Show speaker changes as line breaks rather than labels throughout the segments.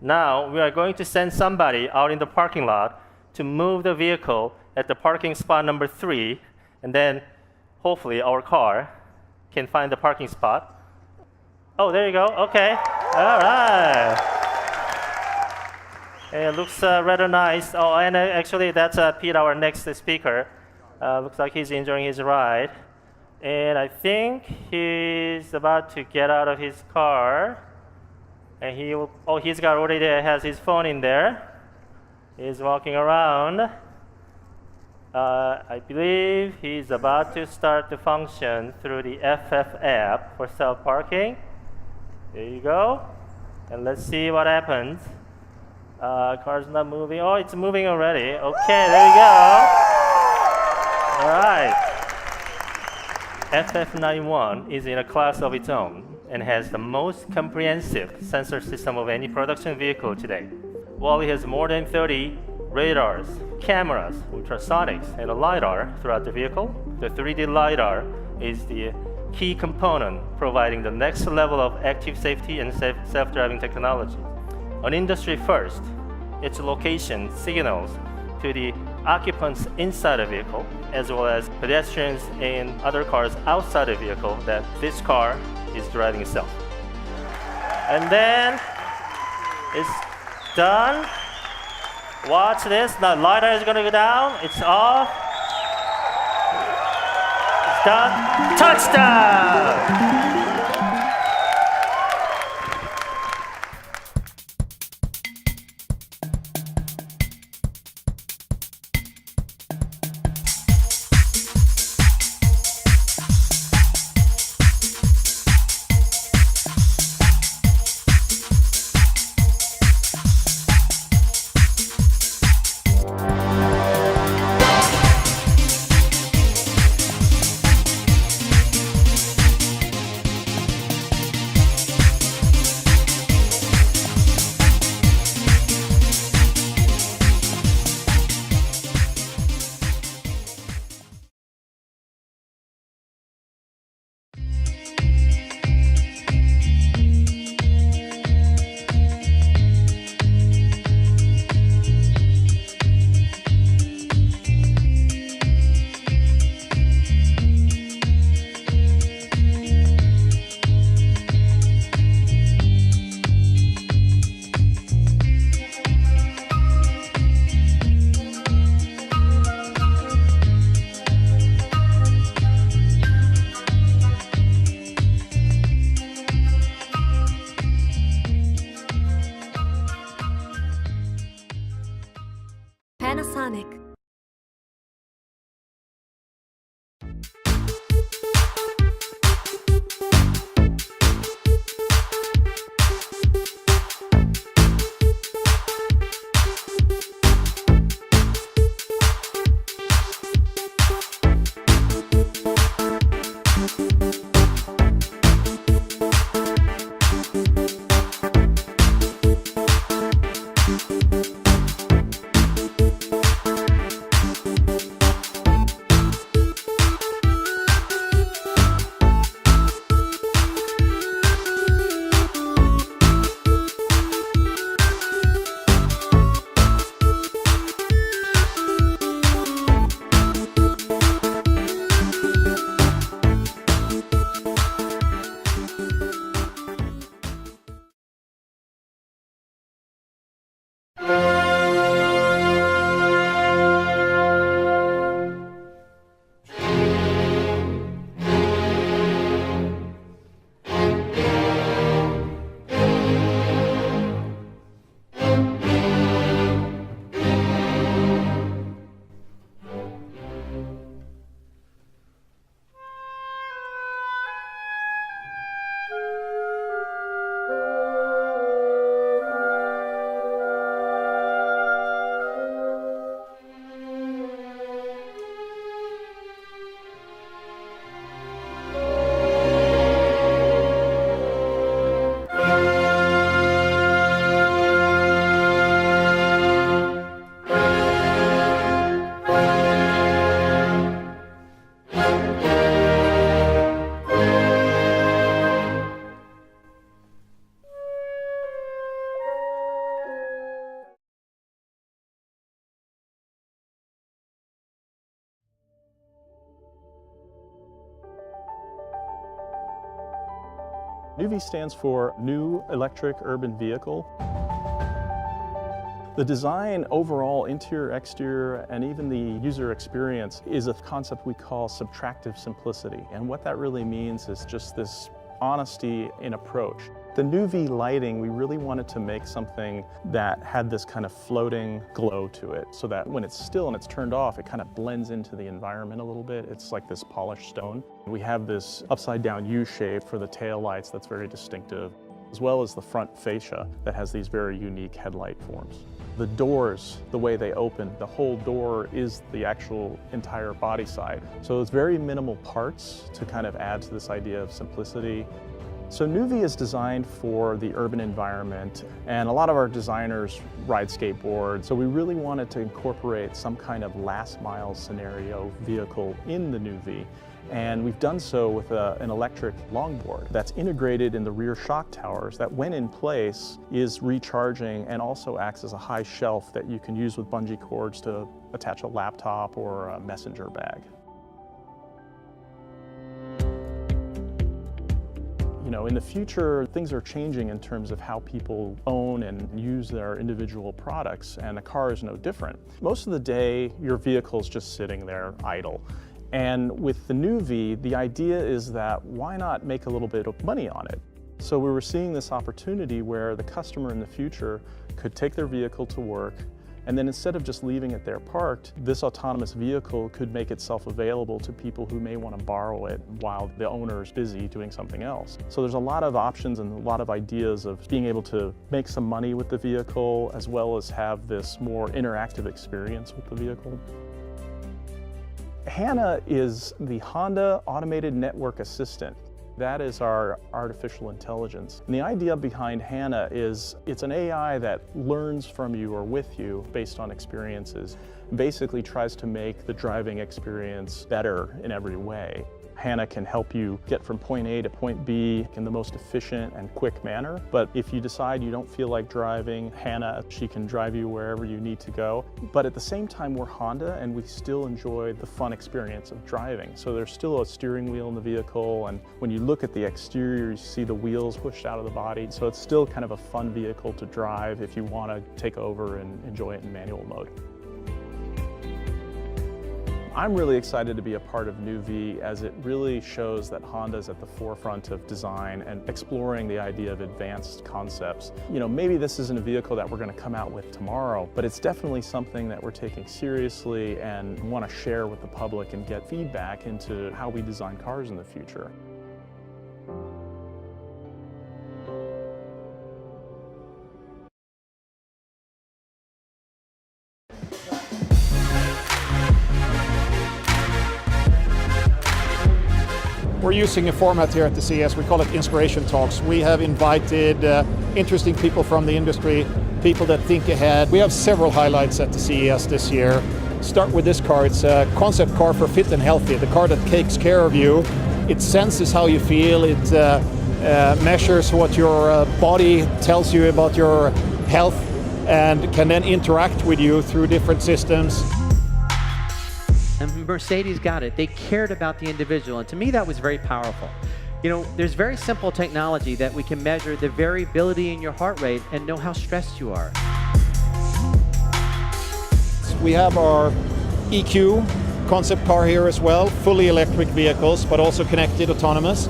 Now we are going to send somebody out in the parking lot to move the vehicle at the parking spot number 3, and then hopefully our car can find the parking spot. Oh, there you go. Okay. All right. It looks rather nice. Oh, and actually that's Pete, our next speaker. Looks like he's enjoying his ride. And I think he's about to get out of his car. And he's got already has his phone in there. He's walking around. I believe he's about to start the function through the FF app for self-parking. There you go. And let's see what happens. Car's not moving. Oh, it's moving already. Okay, there you go. All right. FF91 is in a class of its own and has the most comprehensive sensor system of any production vehicle today. While it has more than 30 radars, cameras, ultrasonics, and a LiDAR throughout the vehicle, the 3D LiDAR is the key component providing the next level of active safety and self-driving technology. An industry first, its location signals to the occupants inside the vehicle, as well as pedestrians and other cars outside the vehicle, that this car is driving itself. And then it's done. Watch this. The LiDAR is going to go down. It's off. It's done. Touchdown!
Panasonic.
NEUV stands for New Electric Urban Vehicle. The design overall, interior, exterior, and even the user experience is a concept we call subtractive simplicity. And what that really means is just this honesty in approach. The NEUV lighting, we really wanted to make something that had this kind of floating glow to it, so that when it's still and it's turned off, it kind of blends into the environment a little bit. It's like this polished stone. We have this upside down U shape for the tail lights that's very distinctive, as well as the front fascia that has these very unique headlight forms. The doors, the way they open, the whole door is the actual entire body side. So it's very minimal parts to kind of add to this idea of simplicity. So NEUV is designed for the urban environment, and a lot of our designers ride skateboards. So we really wanted to incorporate some kind of last mile scenario vehicle in the NEUV. And we've done so with an electric longboard that's integrated in the rear shock towers that, when in place, is recharging and also acts as a high shelf that you can use with bungee cords to attach a laptop or a messenger bag. You know, in the future, things are changing in terms of how people own and use their individual products, and a car is no different. Most of the day, your vehicle's just sitting there idle. And with the NEUV, the idea is that why not make a little bit of money on it? So we were seeing this opportunity where the customer in the future could take their vehicle to work, and then instead of just leaving it there parked, this autonomous vehicle could make itself available to people who may want to borrow it while the owner is busy doing something else. So there's a lot of options and a lot of ideas of being able to make some money with the vehicle, as well as have this more interactive experience with the vehicle. HANA is the Honda Automated Network Assistant. That is our artificial intelligence. And the idea behind HANA is it's an AI that learns from you or with you based on experiences. Basically tries to make the driving experience better in every way. HANA can help you get from point A to point B in the most efficient and quick manner. But if you decide you don't feel like driving, HANA, she can drive you wherever you need to go. But at the same time, we're Honda, and we still enjoy the fun experience of driving. So there's still a steering wheel in the vehicle, and when you look at the exterior, you see the wheels pushed out of the body. So it's still kind of a fun vehicle to drive if you want to take over and enjoy it in manual mode. I'm really excited to be a part of NEUV, as it really shows that Honda's at the forefront of design and exploring the idea of advanced concepts. You know, maybe this isn't a vehicle that we're going to come out with tomorrow, but it's definitely something that we're taking seriously and want to share with the public and get feedback into how we design cars in the future.
We're using a format here at the CES, we call it Inspiration Talks. We have invited interesting people from the industry, people that think ahead. We have several highlights at the CES this year. Start with this car. It's a concept car for fit and healthy, the car that takes care of you. It senses how you feel, it measures what your body tells you about your health, and can then interact with you through different systems.
And Mercedes got it. They cared about the individual, and to me that was very powerful. You know, there's very simple technology that we can measure the variability in your heart rate and know how stressed you are.
We have our EQ concept car here as well, fully electric vehicles, but also connected, autonomous.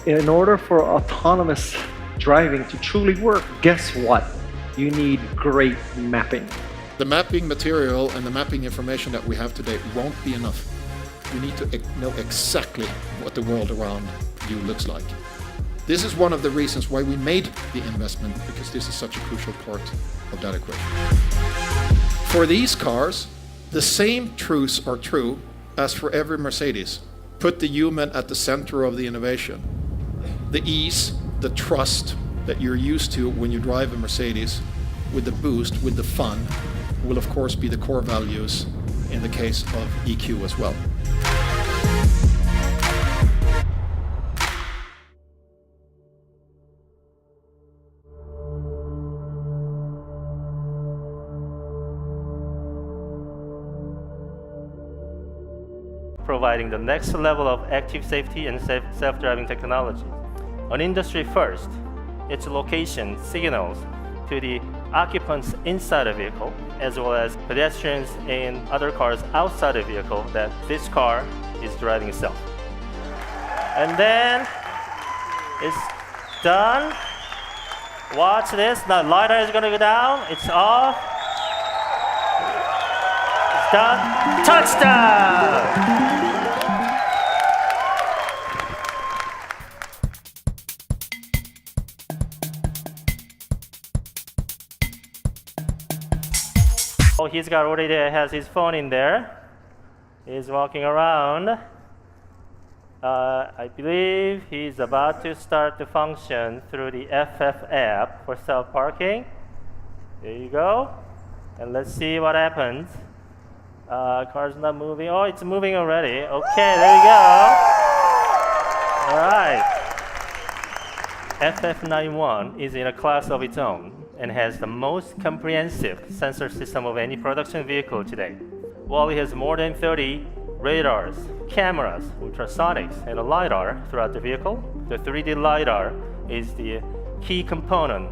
In order for autonomous driving to truly work, guess what? You need great mapping.
The mapping material and the mapping information that we have today won't be enough. We need to know exactly what the world around you looks like. This is one of the reasons why we made the investment, because this is such a crucial part of that equation. For these cars, the same truths are true as for every Mercedes. Put the human at the center of the innovation. The ease, the trust that you're used to when you drive a Mercedes, with the boost, with the fun, will of course be the core values in the case of EQ as well.
Providing the next level of active safety and self-driving technology. an industry first. Its location signals to the occupants inside the vehicle, as well as pedestrians in other cars outside the vehicle, that this car is driving itself. And then it's done. Watch this. The LiDAR is going to go down. It's off. It's done. Touchdown! Oh, he's got already has his phone in there. He's walking around. I believe he's about to start the function through the FF app for self-parking. There you go. And let's see what happens. Car's not moving. Oh, it's moving already. Okay, there you go. All right. FF91 is in a class of its own and has the most comprehensive sensor system of any production vehicle today. While it has more than 30 radars, cameras, ultrasonics, and a LiDAR throughout the vehicle, the 3D LiDAR is the key component.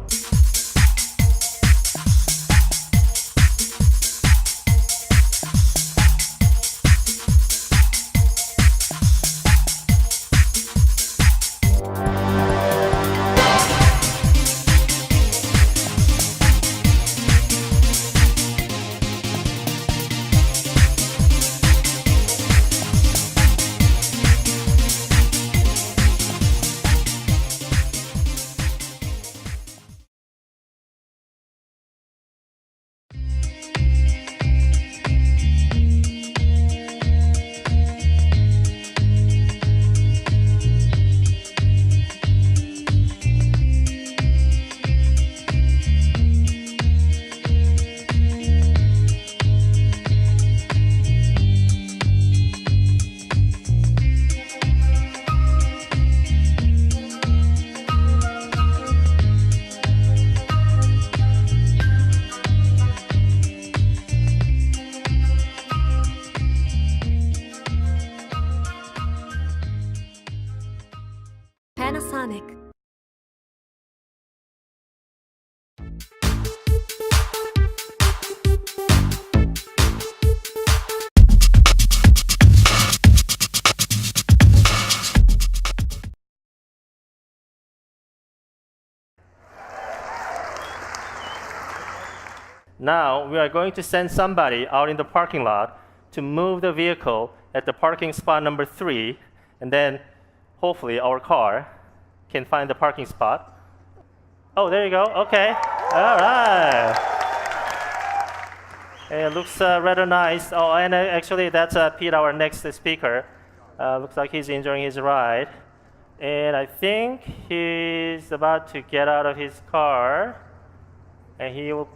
Panasonic.
Now we are going to send somebody out in the parking lot to move the vehicle at the parking spot number 3, and then hopefully our car can find the parking spot. Oh, there you go. Okay. All right. It looks rather nice. Oh, and actually that's Pete, our next speaker. Looks like he's enjoying his ride. And I think he's about to get out of his car, and he will